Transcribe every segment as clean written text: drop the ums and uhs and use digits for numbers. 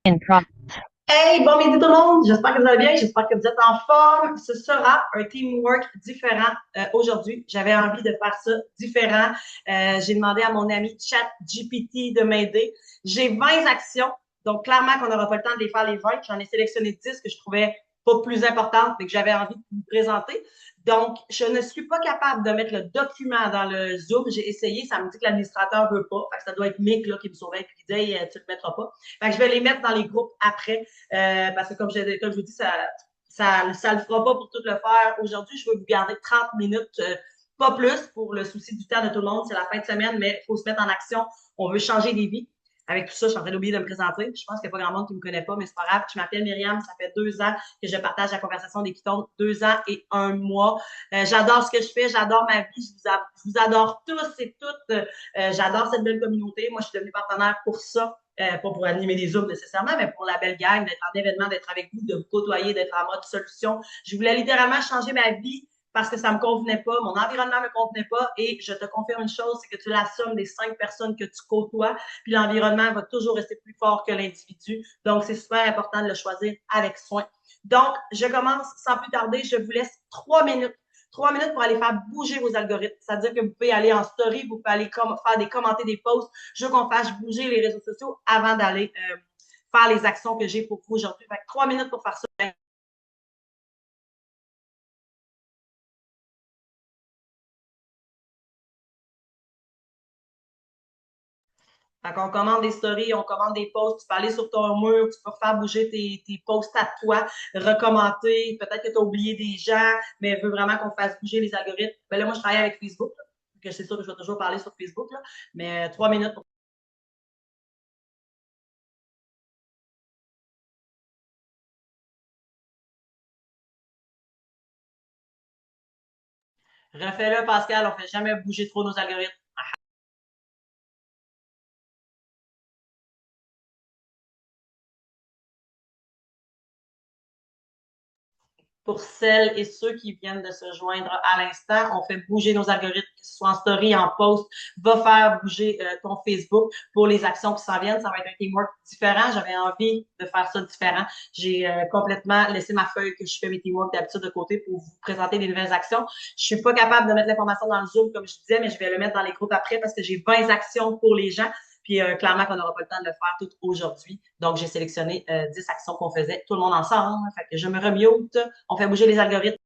In prompt. Hey, bon midi tout le monde, j'espère que vous allez bien, j'espère que vous êtes en forme. Ce sera un teamwork différent aujourd'hui. J'avais envie de faire ça différent. J'ai demandé à mon ami ChatGPT de m'aider. J'ai 20 actions, donc clairement qu'on n'aura pas le temps de les faire les 20. J'en ai sélectionné 10 que je trouvais pas plus importantes, mais que j'avais envie de vous présenter. Donc, je ne suis pas capable de mettre le document dans le Zoom. J'ai essayé, ça me dit que l'administrateur veut pas. Fait que ça doit être Mick là, qui me surveille et qui dit hey, tu le mettras pas. Fait que je vais les mettre dans les groupes après. Parce que comme je vous dis, ça le fera pas pour tout le faire. Aujourd'hui, je veux vous garder 30 minutes, pas plus, pour le souci du temps de tout le monde. C'est la fin de semaine, mais il faut se mettre en action. On veut changer des vies. Avec tout ça, je suis en train d'oublier de me présenter. Je pense qu'il n'y a pas grand monde qui me connaît pas, mais c'est pas grave. Je m'appelle Myriam. Ça fait 2 ans que je partage la conversation des pitons. 2 ans et un mois. J'adore ce que je fais. J'adore ma vie. Je vous adore tous et toutes. J'adore cette belle communauté. Moi, je suis devenue partenaire pour ça. Pas pour animer des Zooms nécessairement, mais pour la belle gang, d'être en événement, d'être avec vous, de vous côtoyer, d'être en mode solution. Je voulais littéralement changer ma vie parce que ça me convenait pas, mon environnement me convenait pas, et je te confirme une chose, c'est que tu la somme des 5 personnes que tu côtoies, puis l'environnement va toujours rester plus fort que l'individu. Donc, c'est super important de le choisir avec soin. Donc, je commence sans plus tarder. Je vous laisse 3 minutes 3 minutes pour aller faire bouger vos algorithmes. C'est-à-dire que vous pouvez aller en story, vous pouvez aller faire des commenter des posts. Je veux qu'on fasse bouger les réseaux sociaux avant d'aller faire les actions que j'ai pour vous aujourd'hui. Fait que 3 minutes pour faire ça. Fait qu'on commande des stories, on commande des posts, tu peux aller sur ton mur, tu peux faire bouger tes posts à toi, recommenter, peut-être que tu as oublié des gens, mais veux vraiment qu'on fasse bouger les algorithmes. Ben là, moi, je travaille avec Facebook, là, que c'est sûr que je vais toujours parler sur Facebook, là, mais 3 minutes pour... Refais-le, Pascal, on fait jamais bouger trop nos algorithmes. Pour celles et ceux qui viennent de se joindre à l'instant, on fait bouger nos algorithmes, que ce soit en story, en post, va faire bouger ton Facebook pour les actions qui s'en viennent. Ça va être un teamwork différent. J'avais envie de faire ça différent. J'ai complètement laissé ma feuille que je fais mes teamwork d'habitude de côté pour vous présenter des nouvelles actions. Je suis pas capable de mettre l'information dans le Zoom, comme je disais, mais je vais le mettre dans les groupes après parce que j'ai 20 actions pour les gens. Puis clairement qu'on n'aura pas le temps de le faire tout aujourd'hui. Donc, j'ai sélectionné 10 actions qu'on faisait tout le monde ensemble. Fait que je me remute. On fait bouger les algorithmes.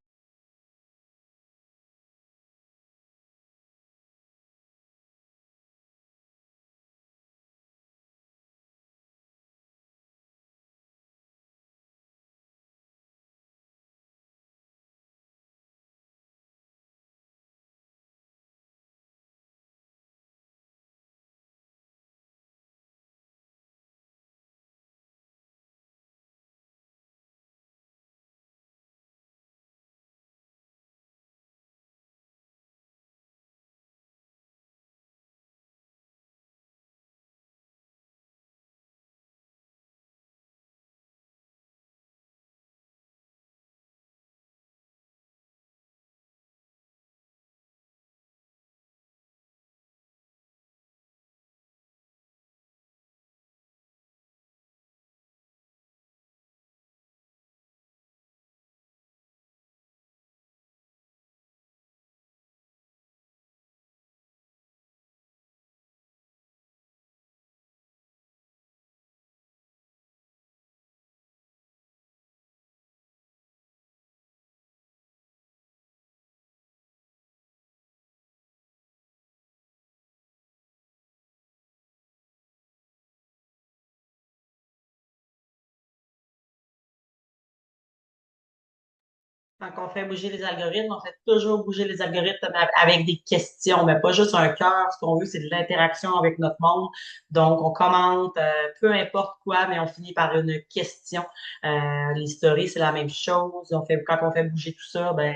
Quand on fait bouger les algorithmes, on fait toujours bouger les algorithmes avec des questions, mais pas juste un cœur. Ce qu'on veut, c'est de l'interaction avec notre monde. Donc, on commente, peu importe quoi, mais on finit par une question. Les stories, c'est la même chose. Quand on fait bouger tout ça, ben,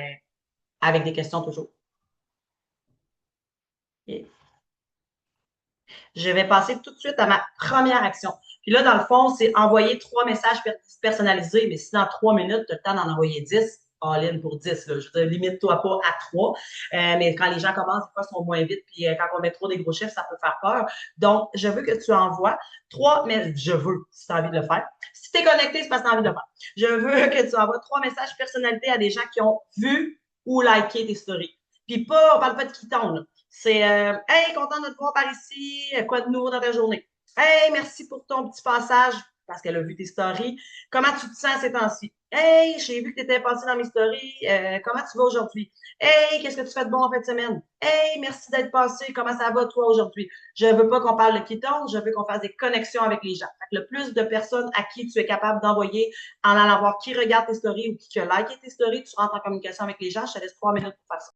avec des questions toujours. Et je vais passer tout de suite à ma première action. Puis là, dans le fond, c'est envoyer 3 messages personnalisés. Mais si dans 3 minutes, tu as le temps d'en envoyer 10, all-in pour 10. Là. Je veux dire, limite-toi pas à 3. Mais quand les gens commencent, des fois, ils sont moins vite. Puis quand on met trop des gros chiffres, ça peut faire peur. Donc, je veux que tu envoies 3, mais je veux, si tu as envie de le faire. Si tu es connecté, c'est parce que tu as envie de le faire. Je veux que tu envoies 3 messages personnalités à des gens qui ont vu ou liké tes stories. Puis pas, on parle pas de qui tombe. C'est Hey, content de te voir par ici, quoi de nouveau dans ta journée? Hey, merci pour ton petit passage, parce qu'elle a vu tes stories. Comment tu te sens ces temps-ci? Hey, j'ai vu que tu étais passé dans mes stories. Comment tu vas aujourd'hui? Hey, qu'est-ce que tu fais de bon en fin de semaine? Hey, merci d'être passé. Comment ça va toi aujourd'hui? Je veux pas qu'on parle de qui tombe, je veux qu'on fasse des connexions avec les gens. Fait que le plus de personnes à qui tu es capable d'envoyer en allant voir qui regarde tes stories ou qui a liké tes stories, tu rentres en communication avec les gens. Je te laisse 3 minutes pour faire ça.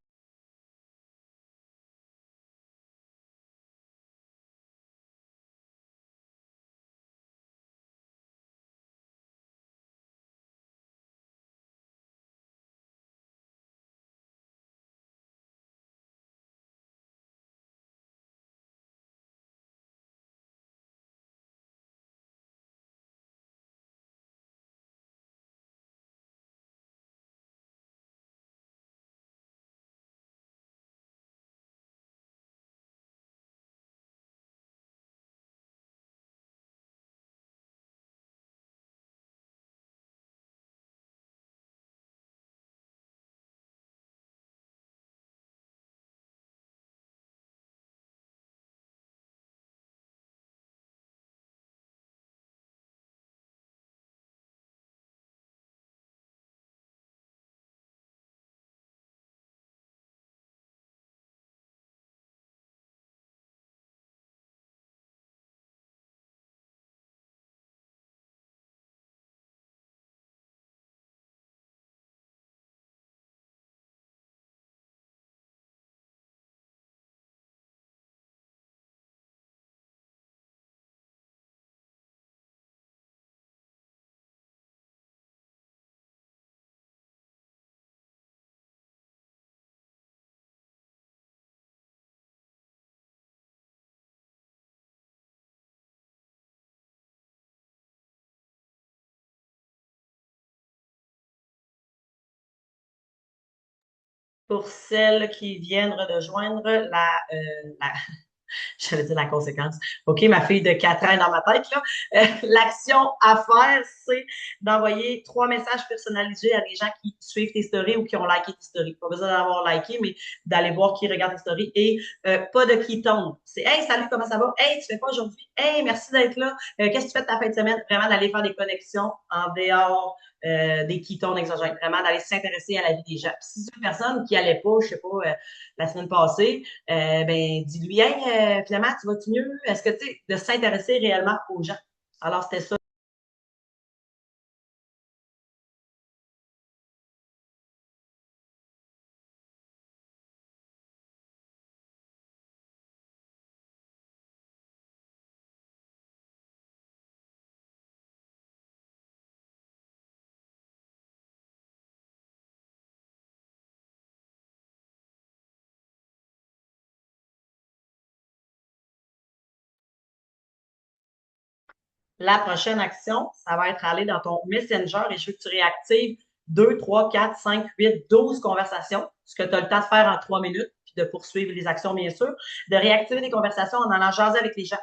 Pour celles qui viennent de joindre la j'allais dire la conséquence. OK, ma fille de 4 ans est dans ma tête, là. L'action à faire, c'est d'envoyer 3 messages personnalisés à des gens qui suivent tes stories ou qui ont liké tes stories. Pas besoin d'avoir liké, mais d'aller voir qui regarde tes stories et pas de qui tombe. C'est Hey, salut, comment ça va? Hey, tu fais quoi aujourd'hui? Hey, merci d'être là. Qu'est-ce que tu fais de ta fin de semaine? Vraiment d'aller faire des connexions en dehors des quittons exogènes. Vraiment d'aller s'intéresser à la vie des gens. Puis si c'est une personne qui allait pas, je sais pas, la semaine passée, ben, dis-lui, hey, finalement, tu vas-tu mieux? Est-ce que, tu sais, de s'intéresser réellement aux gens. Alors, c'était ça. La prochaine action, ça va être aller dans ton Messenger et je veux que tu réactives 2, 3, 4, 5, 8, 12 conversations, ce que tu as le temps de faire en 3 minutes, puis de poursuivre les actions, bien sûr, de réactiver des conversations en allant jaser avec les gens.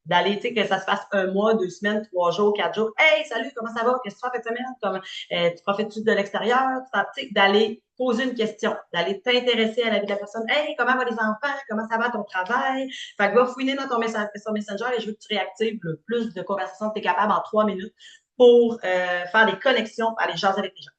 D'aller, tu sais, que ça se passe 1 mois, 2 semaines, 3 jours, 4 jours. Hey, salut, comment ça va? Qu'est-ce que tu fais cette semaine? Comme, tu profites-tu de l'extérieur? Tu sais, d'aller poser une question, d'aller t'intéresser à la vie de la personne. Hey, comment vont les enfants? Comment ça va ton travail? Fait que va fouiner dans ton Messenger et je veux que tu réactives le plus de conversations que tu es capable en 3 minutes pour faire des connexions, aller jaser avec les gens.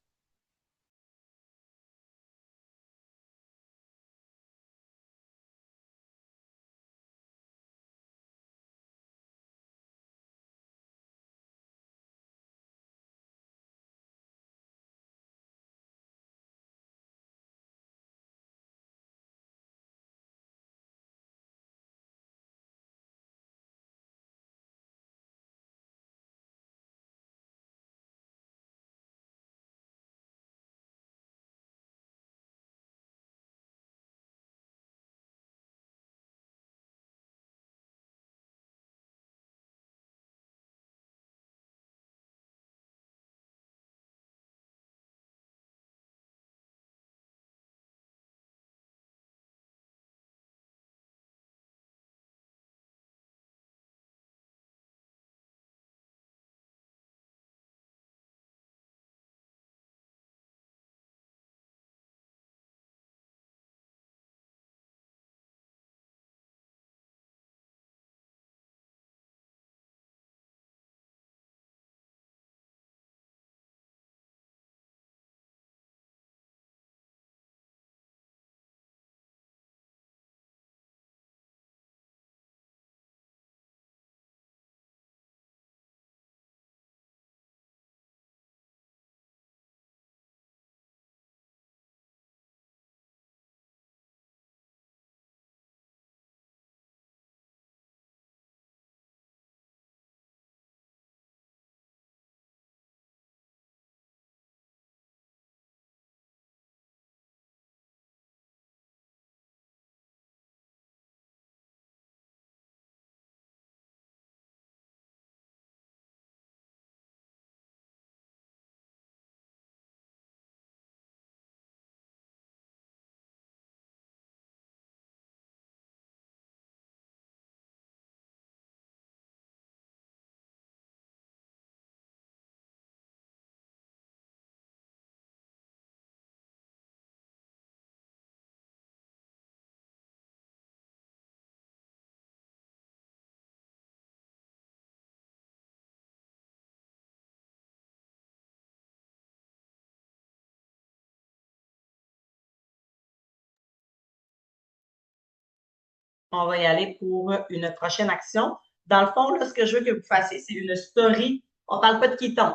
on va y aller pour une prochaine action. Dans le fond, là, ce que je veux que vous fassiez, c'est une story. On parle pas de Keton,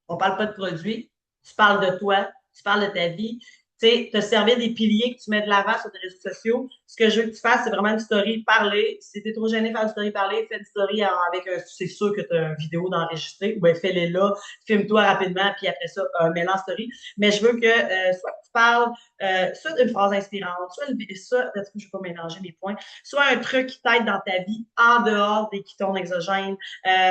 on parle pas de produit. Tu parles de toi, tu parles de ta vie. Tu sais, te servir des piliers que tu mets de l'avant sur tes réseaux sociaux. Ce que je veux que tu fasses, c'est vraiment une story parler. Si tu es trop gêné de faire une story parler, fais une story avec un, c'est sûr que tu as une vidéo d'enregistrer, ou bien fais-les là, filme-toi rapidement, puis après ça, mets-la en story. Mais je veux que soit que tu parles soit d'une phrase inspirante, soit ça, je ne vais pas mélanger mes points, soit un truc qui t'aide dans ta vie en dehors des kétones exogènes,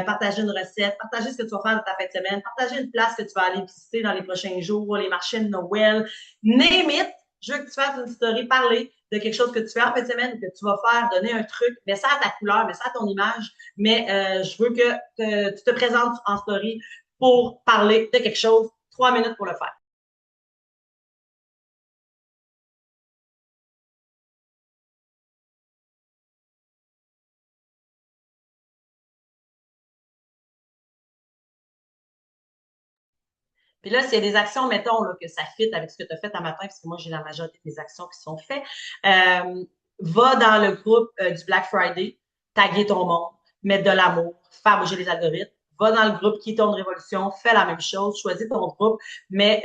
partager une recette, partager ce que tu vas faire de ta fin de semaine, partager une place que tu vas aller visiter dans les prochains jours, les marchés de Noël, name it. Je veux que tu fasses une story, parler de quelque chose que tu fais en fin de semaine, que tu vas faire, donner un truc, mets ça à ta couleur, mets ça à ton image, mais je veux que tu te présentes en story pour parler de quelque chose, 3 minutes pour le faire. Puis là, s'il y a des actions, mettons, là, que ça fit avec ce que tu as fait un matin, parce que moi, j'ai la majorité des actions qui sont faites, va dans le groupe du Black Friday, taguer ton monde, mettre de l'amour, faire bouger les algorithmes. Va dans le groupe qui tourne Révolution, fais la même chose, choisis ton groupe, mais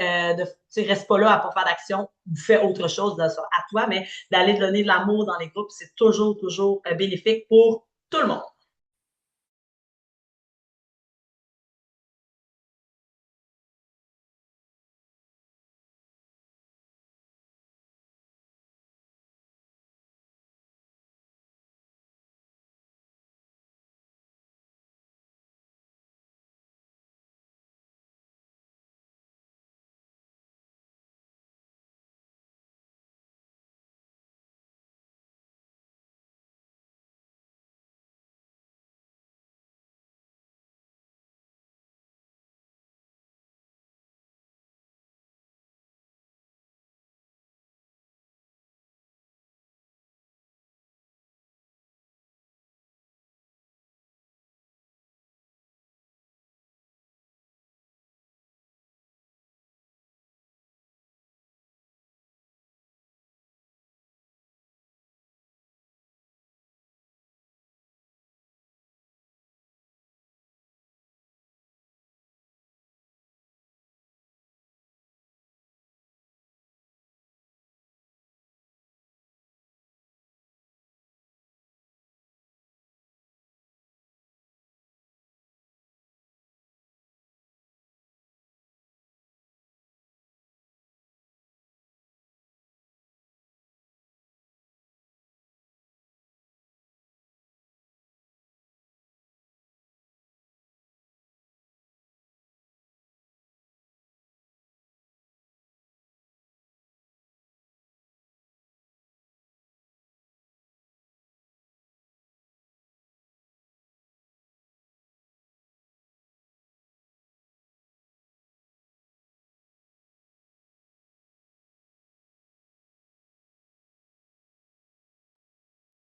tu reste pas là à pas faire d'action, fais autre chose à toi, mais d'aller donner de l'amour dans les groupes, c'est toujours, toujours bénéfique pour tout le monde.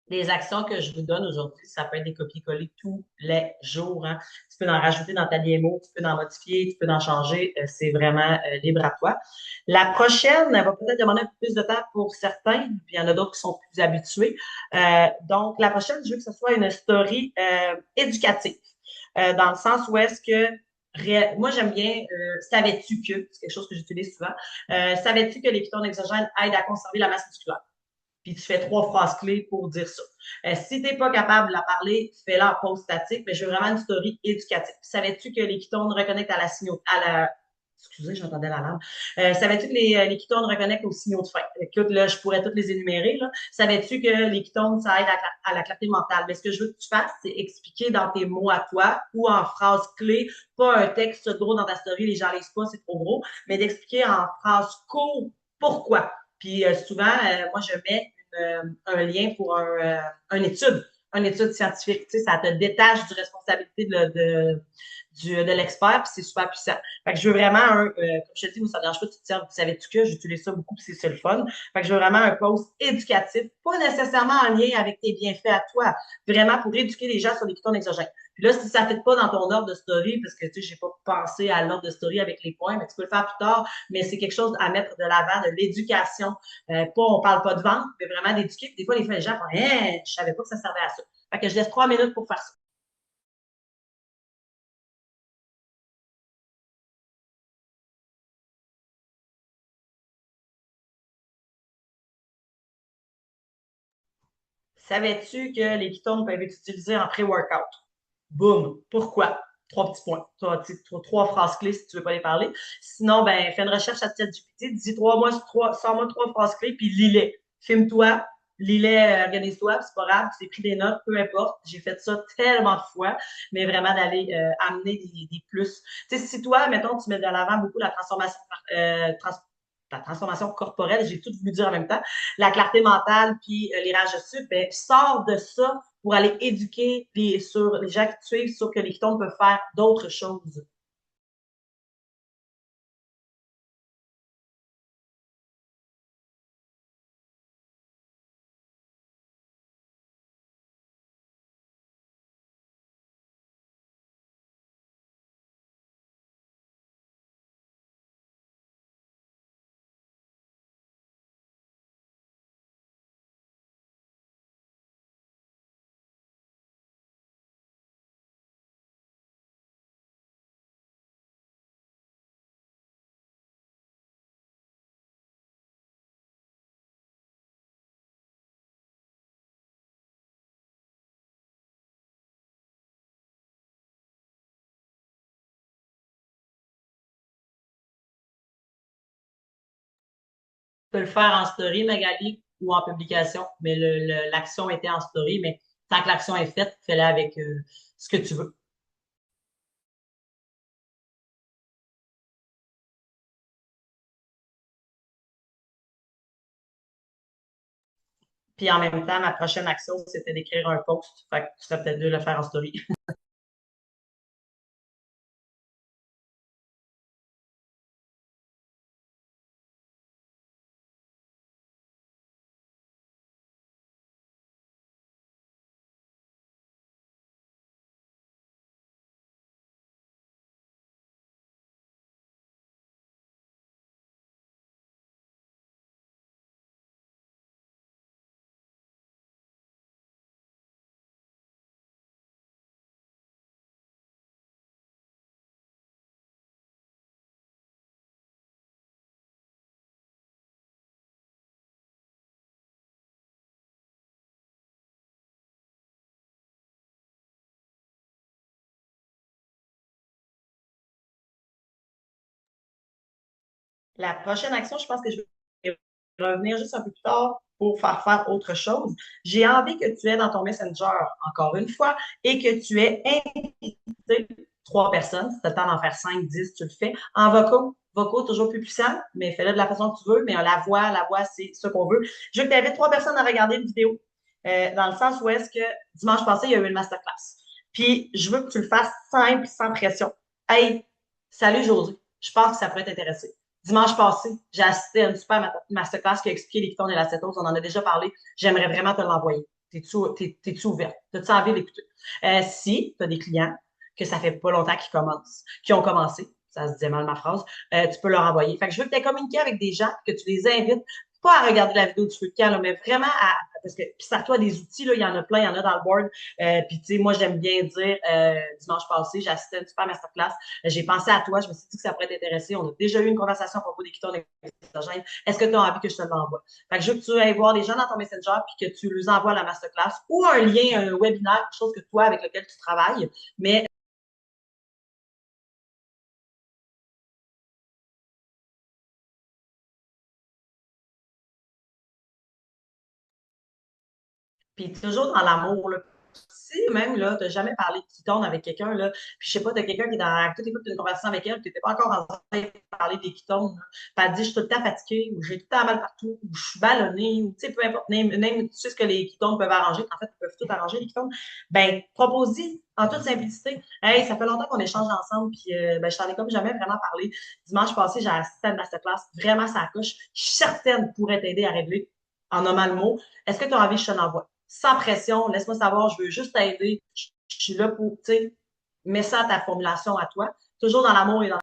Les actions que je vous donne aujourd'hui, ça peut être des copier-coller tous les jours. Hein. Tu peux en rajouter dans ta démo, tu peux en modifier, tu peux en changer. C'est vraiment libre à toi. La prochaine, elle va peut-être demander un peu plus de temps pour certains, puis il y en a d'autres qui sont plus habitués. Donc, la prochaine, je veux que ce soit une story éducative, dans le sens où est-ce que moi, j'aime bien savais-tu que, c'est quelque chose que j'utilise souvent, savais-tu que les ketones exogènes aident à conserver la masse musculaire? Puis tu fais 3 phrases clés pour dire ça. Si tu n'es pas capable de la parler, fais-la en pause statique, mais je veux vraiment une story éducative. Savais-tu que les ketones reconnectent excusez, j'entendais l'alarme. Savais-tu que les ketones reconnectent aux signaux de faim? Écoute, là, je pourrais toutes les énumérer. Là. Savais-tu que les ketones, ça aide à la clarté mentale? Mais ce que je veux que tu fasses, c'est expliquer dans tes mots à toi ou en phrases clés, pas un texte gros dans ta story, les gens lisent pas, c'est trop gros, mais d'expliquer en phrases courtes pourquoi. Puis souvent, moi, je mets un lien pour une étude scientifique. Tu sais, ça te détache du responsabilité de l'expert, puis c'est super puissant. Fait que je veux vraiment comme je te dis, moi, ça ne dérange pas, tu te sers, vous savais-tu que j'utilise ça beaucoup, puis c'est le fun. Fait que je veux vraiment un post éducatif, pas nécessairement en lien avec tes bienfaits à toi, vraiment pour éduquer les gens sur les ketones exogènes. Puis là, si ça ne fait pas dans ton ordre de story, parce que tu sais, j'ai pas pensé à l'ordre de story avec les points, mais tu peux le faire plus tard, mais c'est quelque chose à mettre de l'avant, de l'éducation. Pas, on parle pas de vente, mais vraiment d'éduquer. Des fois, les gens font, hein, je savais pas que ça servait à ça. Fait que je laisse 3 minutes pour faire ça. Savais-tu que les ketones peuvent être utilisés en pré-workout? Boum. Pourquoi? 3 petits points. Trois phrases clés si tu veux pas les parler. Sinon, ben, fais une recherche à ChatGPT, dis sors-moi 3 phrases clés, puis lis-les. Filme-toi, lis-les, organise-toi, c'est pas grave, tu t'es pris des notes, peu importe. J'ai fait ça tellement de fois, mais vraiment d'aller amener des plus. Tu sais, si toi, mettons, tu mets de l'avant beaucoup la transformation, la transformation corporelle, j'ai tout voulu dire en même temps, la clarté mentale, puis les rages de sucre, ben, sors de ça pour aller éduquer sur les gens qui te suivent sur que les ketones peuvent faire d'autres choses. Tu peux le faire en story, Magali, ou en publication, mais l'action était en story, mais tant que l'action est faite, fais-la avec ce que tu veux. Puis en même temps, ma prochaine action, c'était d'écrire un post. Fait que tu serais peut-être mieux de le faire en story. La prochaine action, je pense que je vais revenir juste un peu plus tard pour faire autre chose. J'ai envie que tu aies dans ton Messenger, encore une fois, et que tu aies invité 3 personnes. Si tu as le temps d'en faire 5, 10, tu le fais. En vocaux, vocaux toujours plus puissant, mais fais-le de la façon que tu veux. Mais la voix, c'est ce qu'on veut. Je veux que tu invites 3 personnes à regarder une vidéo, dans le sens où est-ce que dimanche passé, il y a eu une masterclass. Puis, je veux que tu le fasses simple, sans pression. Hey, salut José, je pense que ça pourrait t'intéresser. Dimanche passé, j'ai assisté à une super masterclass qui a expliqué les ketones et l'acétose. On en a déjà parlé. J'aimerais vraiment te l'envoyer. T'es-tu ouverte? T'as-tu envie d'écouter? Si tu as des clients que ça fait pas longtemps qu'ils commencent, qui ont commencé, ça se disait mal ma phrase, tu peux leur envoyer. Fait que je veux que tu aies communiqué avec des gens, que tu les invites, pas à regarder la vidéo du feu de camp, là, mais vraiment parce que, puis ça toi des outils, là, il y en a plein, il y en a dans le board. Puis, tu sais, moi, j'aime bien dire, dimanche passé, j'ai assisté à une super masterclass. J'ai pensé à toi, je me suis dit que ça pourrait t'intéresser. On a déjà eu une conversation à propos des ketones exogènes. Est-ce que tu as envie que je te l'envoie? Fait que je veux que tu ailles voir les gens dans ton Messenger puis que tu leur envoies la masterclass ou un lien, un webinaire, quelque chose que toi, avec lequel tu travailles. Mais puis toujours dans l'amour, là. Si même là, t'as jamais parlé de ketones avec quelqu'un, là, puis je sais pas, t'as quelqu'un qui est dans toute écoute une conversation avec elle, tu n'étais pas encore en train de parler des ketones, là. Puis elle dit je suis tout le temps fatiguée, ou j'ai tout le temps mal partout, ou je suis ballonnée, ou tu sais, peu importe, tu sais ce que les ketones peuvent arranger, en fait, ils peuvent tout arranger, les ketones. Ben, propose-y en toute simplicité. Hey, ça fait longtemps qu'on échange ensemble, puis ben, je t'en ai comme jamais vraiment parlé. Dimanche passé, j'ai assisté à une masterclass, vraiment ça coche. Je suis certaine pourrait t'aider à régler en nommant le mot. Est-ce que tu as envie que je te l'envoie? Sans pression, laisse-moi savoir, je veux juste t'aider. Je suis là pour, tu sais, mets ça à ta formulation à toi. Toujours dans l'amour et dans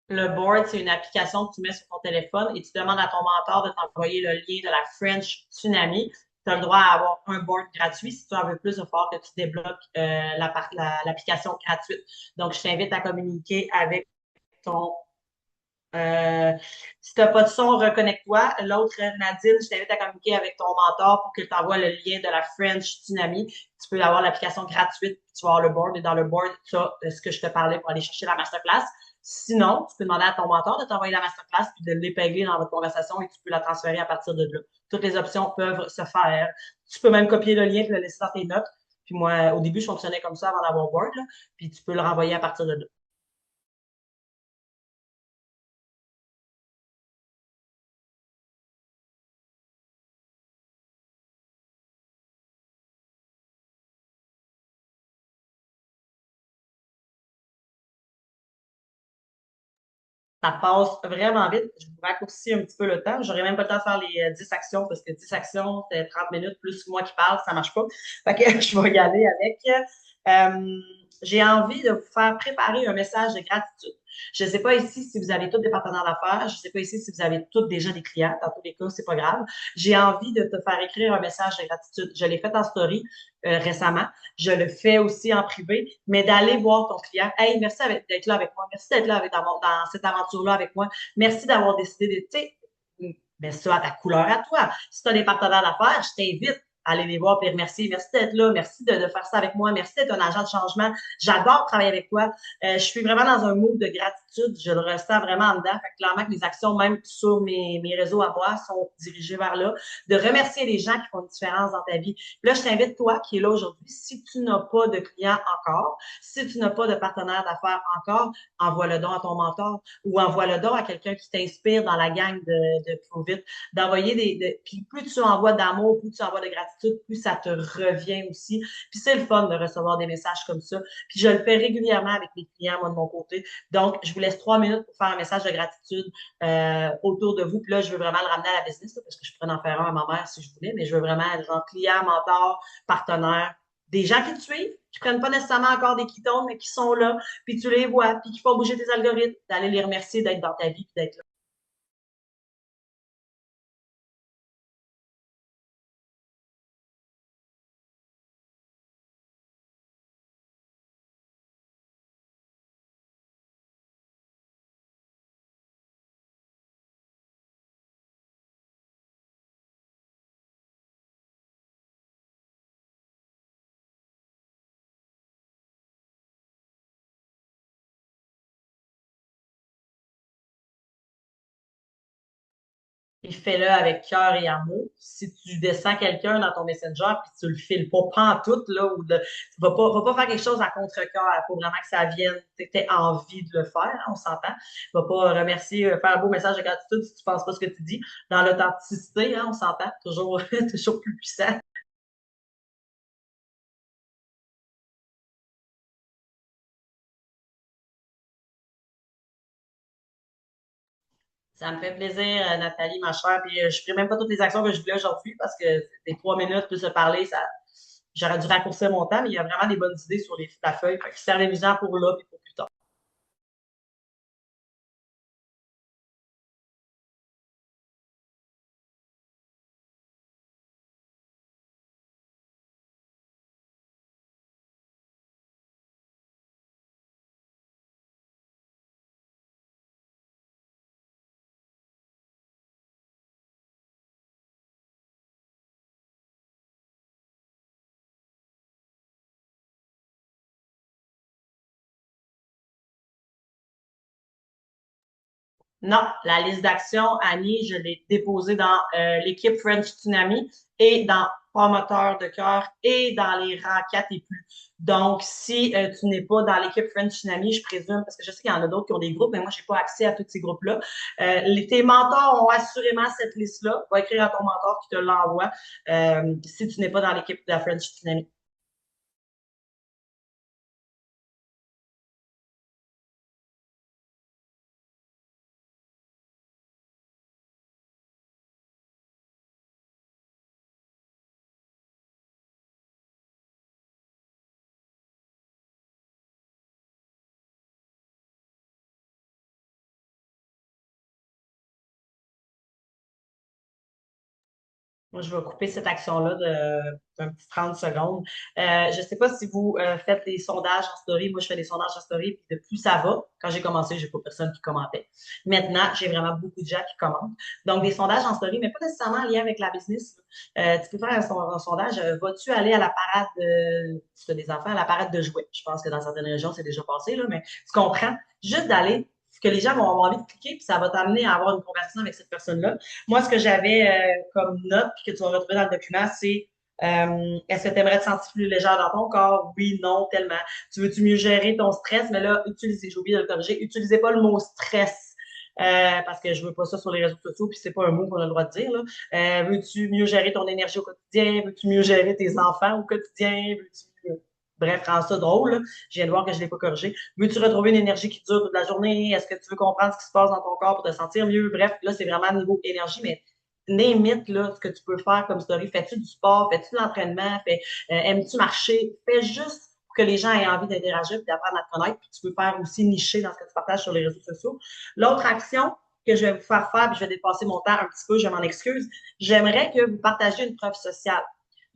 le board, c'est une application que tu mets sur ton téléphone et tu demandes à ton mentor de t'envoyer le lien de la French Tsunami. Tu as le droit à avoir un board gratuit. Si tu en veux plus, il va falloir que tu débloques l'application gratuite. Donc, je t'invite à communiquer avec ton si tu n'as pas de son, reconnecte-toi. L'autre, Nadine, je t'invite à communiquer avec ton mentor pour qu'il t'envoie le lien de la French Dynamic. Tu peux avoir l'application gratuite, puis tu vas avoir le board, et dans le board, tu as ce que je te parlais pour aller chercher la masterclass. Sinon, tu peux demander à ton mentor de t'envoyer la masterclass puis de l'épingler dans votre conversation et tu peux la transférer à partir de là. Toutes les options peuvent se faire. Tu peux même copier le lien et le laisser dans tes notes. Puis moi, au début, je fonctionnais comme ça avant d'avoir Word, là, puis tu peux le renvoyer à partir de là. Ça passe vraiment vite. Je vous raccourcis un petit peu le temps. J'aurais même pas le temps de faire les 10 actions parce que 10 actions, c'est 30 minutes plus moi qui parle, ça marche pas. Fait que je vais y aller avec. Euh, j'ai envie de vous faire préparer un message de gratitude. Je ne sais pas ici si vous avez tous des partenaires d'affaires. Je ne sais pas ici si vous avez tous déjà des clients. Dans tous les cas, c'est pas grave. J'ai envie de te faire écrire un message de gratitude. Je l'ai fait en story récemment. Je le fais aussi en privé, mais d'aller voir ton client. Hey, merci d'être là avec moi. Merci d'être là dans cette aventure-là avec moi. Merci d'avoir décidé de, tu sais, mets ça à ta couleur à toi. Si tu as des partenaires d'affaires, je t'invite à aller les voir et les remercier. Merci d'être là. Merci de faire ça avec moi. Merci d'être un agent de changement. J'adore travailler avec toi. Je suis vraiment dans un mood de gratitude. Je le ressens vraiment en dedans. Fait que clairement que les actions, même sur mes réseaux à moi, sont dirigées vers là. De remercier les gens qui font une différence dans ta vie. Là, je t'invite, toi qui es là aujourd'hui, si tu n'as pas de client encore, si tu n'as pas de partenaire d'affaires encore, envoie le don à ton mentor ou envoie le don à quelqu'un qui t'inspire dans la gang de Provit. D'envoyer puis plus tu envoies d'amour, plus tu envoies de gratitude, plus ça te revient aussi. Puis c'est le fun de recevoir des messages comme ça. Puis je le fais régulièrement avec mes clients, moi, de mon côté. Donc, je vous laisse 3 minutes pour faire un message de gratitude autour de vous. Puis là, je veux vraiment le ramener à la business, là, parce que je pourrais en faire un à ma mère si je voulais, mais je veux vraiment être genre client, mentor, partenaire, des gens qui te suivent, qui prennent pas nécessairement encore des ketones, mais qui sont là, puis tu les vois, puis qui font bouger tes algorithmes, d'aller les remercier d'être dans ta vie, puis d'être là. puis fais-le avec cœur et amour. Si tu descends quelqu'un dans ton Messenger puis tu le files pas pantoute, là, va pas faire quelque chose à contre-cœur. Il faut vraiment que ça vienne, que tu aies envie de le faire, hein, on s'entend. Va pas remercier, faire un beau message de gratitude si tu penses pas ce que tu dis. Dans l'authenticité, hein, on s'entend. Toujours, toujours plus puissant. Ça me fait plaisir, Nathalie, ma chère. Puis je ferai même pas toutes les actions que je voulais aujourd'hui parce que des 3 minutes plus se parler, ça, j'aurais dû raccourcir mon temps, mais il y a vraiment des bonnes idées sur la feuille. Fait que servez-vous-en pour là et pour plus tard. Non, la liste d'actions, Annie, je l'ai déposée dans l'équipe French Tsunami et dans Promoteur de cœur et dans les rangs 4 et plus. Donc, si tu n'es pas dans l'équipe French Tsunami, je présume, parce que je sais qu'il y en a d'autres qui ont des groupes, mais moi, j'ai pas accès à tous ces groupes-là. Tes mentors ont assurément cette liste-là. Va écrire à ton mentor qui te l'envoie si tu n'es pas dans l'équipe de la French Tsunami. Moi, je vais couper cette action-là d'un petit 30 secondes. Je ne sais pas si vous faites des sondages en story. Moi, je fais des sondages en story, puis de plus ça va. Quand j'ai commencé, j'ai pas personne qui commentait. Maintenant, j'ai vraiment beaucoup de gens qui commentent. Donc, des sondages en story, mais pas nécessairement en lien avec la business. Tu peux faire un sondage. Vas-tu aller à la parade si tu as des enfants, à la parade de jouets? Je pense que dans certaines régions, c'est déjà passé, là, mais tu comprends? Juste d'aller, que les gens vont avoir envie de cliquer, puis ça va t'amener à avoir une conversation avec cette personne-là. Moi, ce que j'avais comme note, puis que tu vas retrouver dans le document, c'est est-ce que tu aimerais te sentir plus légère dans ton corps? Oui, non, tellement. Tu veux-tu mieux gérer ton stress? Mais là, utilisez, j'ai oublié de le corriger, utilisez pas le mot stress. Parce que je veux pas ça sur les réseaux sociaux, puis c'est pas un mot qu'on a le droit de dire. Là. Veux-tu mieux gérer ton énergie au quotidien? Veux-tu mieux gérer tes enfants au quotidien? Veux-tu bref, rends ça drôle. Là. Je viens de voir que je l'ai pas corrigé. Veux-tu retrouver une énergie qui dure toute la journée? Est-ce que tu veux comprendre ce qui se passe dans ton corps pour te sentir mieux? Bref, là, c'est vraiment niveau énergie, mais name là, ce que tu peux faire comme story. Fais-tu du sport? Fais-tu de l'entraînement? Aimes-tu marcher? Fais juste pour que les gens aient envie d'interagir et d'apprendre à te connaître. Puis tu peux faire aussi nicher dans ce que tu partages sur les réseaux sociaux. L'autre action que je vais vous faire faire, puis je vais dépasser mon temps un petit peu, je m'en excuse, j'aimerais que vous partagiez une preuve sociale.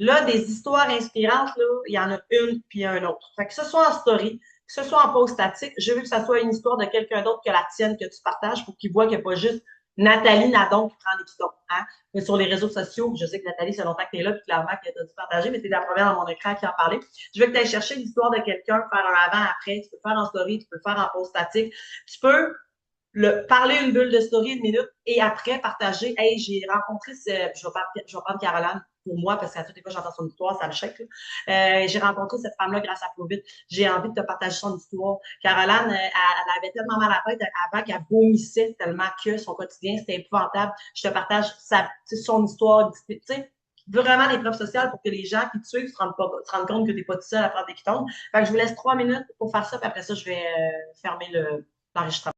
Là, des histoires inspirantes, là, il y en a une puis un autre. Fait que ce soit en story, que ce soit en post statique, je veux que ça soit une histoire de quelqu'un d'autre que la tienne que tu partages pour qu'il voit qu'il n'y a pas juste Nathalie Nadon qui prend les pitons. Hein? Mais sur les réseaux sociaux, je sais que Nathalie, c'est longtemps que tu es là, puis clairement que tu as dû partager, mais tu es la première dans mon écran qui en parlait. Je veux que tu ailles chercher l'histoire de quelqu'un, faire un avant-après. Tu peux faire en story, tu peux faire en post statique. Tu peux parler une bulle de story une minute et après partager. Hey, j'ai rencontré je vais prendre Caroline pour moi parce qu'à toutes les fois j'entends son histoire, ça me choque. J'ai rencontré cette femme-là grâce à Covid. J'ai envie de te partager son histoire. Caroline, elle avait tellement mal à la tête avant qu'elle vomissait tellement que son quotidien, c'était épouvantable. Je te partage son histoire. Tu sais, vraiment des preuves sociales pour que les gens qui te suivent se rendent compte que tu n'es pas tout seul à faire des pitons. Fait que je vous laisse 3 minutes pour faire ça, puis après ça, je vais fermer l'enregistrement.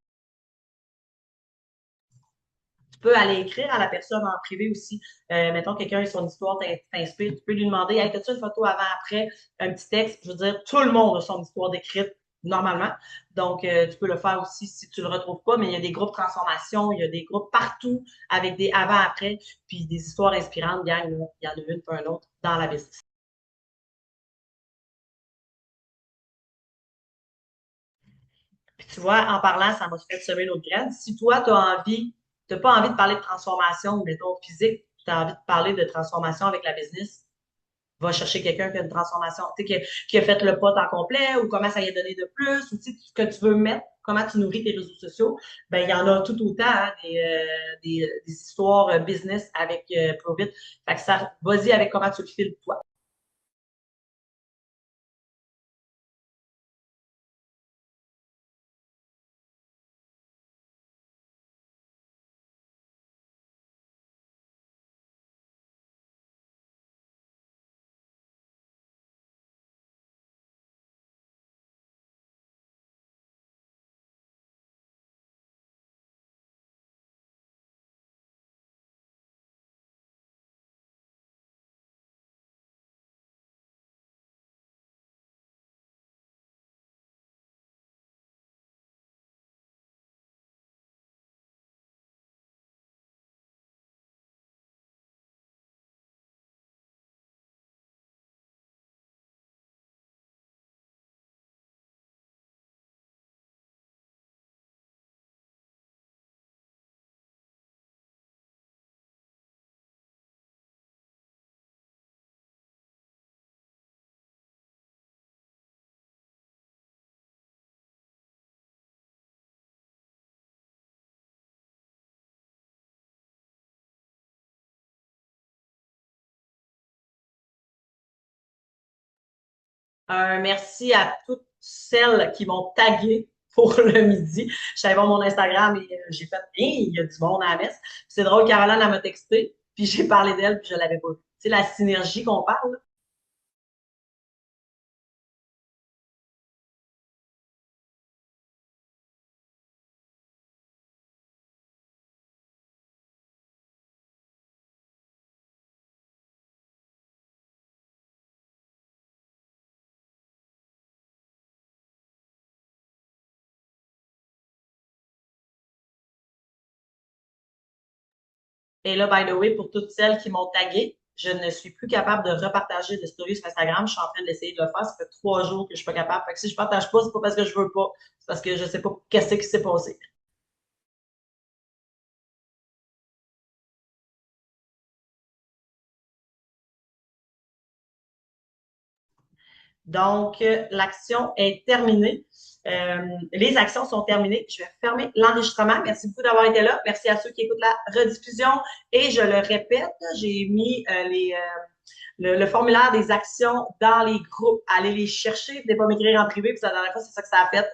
Tu peux aller écrire à la personne en privé aussi. Mettons, quelqu'un a son histoire t'inspire. Tu peux lui demander, hey, as-tu une photo avant-après, un petit texte? Je veux dire, tout le monde a son histoire décrite normalement. Donc, tu peux le faire aussi si tu le retrouves pas, mais il y a des groupes transformation, il y a des groupes partout avec des avant-après, puis des histoires inspirantes, gang, là. Il y en a une pour un autre dans la business. Puis tu vois, en parlant, ça m'a fait semer l'autre graine. Si toi, tu n'as pas envie de parler de transformation, mettons, physique, tu as envie de parler de transformation avec la business, va chercher quelqu'un qui a une transformation, tu sais, qui a fait le pot en complet ou comment ça y a donné de plus ou tu sais, ce que tu veux mettre, comment tu nourris tes réseaux sociaux. Ben, il y en a tout autant, hein, des histoires business avec Provit. Fait que ça, vas-y avec comment tu le files toi. Un merci à toutes celles qui m'ont tagué pour le midi. Je suis allée voir mon Instagram et j'ai fait, hey, il y a du monde à la messe. C'est drôle, Caroline, elle m'a texté, puis j'ai parlé d'elle, puis je l'avais pas vu. Tu sais, la synergie qu'on parle. Et là, by the way, pour toutes celles qui m'ont tagué, je ne suis plus capable de repartager de stories sur Instagram. Je suis en train d'essayer de le faire. Ça fait 3 jours que je suis pas capable. Fait que si je partage pas, c'est pas parce que je veux pas. C'est parce que je sais pas qu'est-ce qui s'est passé. Donc, l'action est terminée. Les actions sont terminées. Je vais fermer l'enregistrement. Merci beaucoup d'avoir été là. Merci à ceux qui écoutent la rediffusion. Et je le répète, j'ai mis le formulaire des actions dans les groupes. Allez les chercher. Venez pas m'écrire en privé, puis la dernière fois, c'est ça que ça a fait.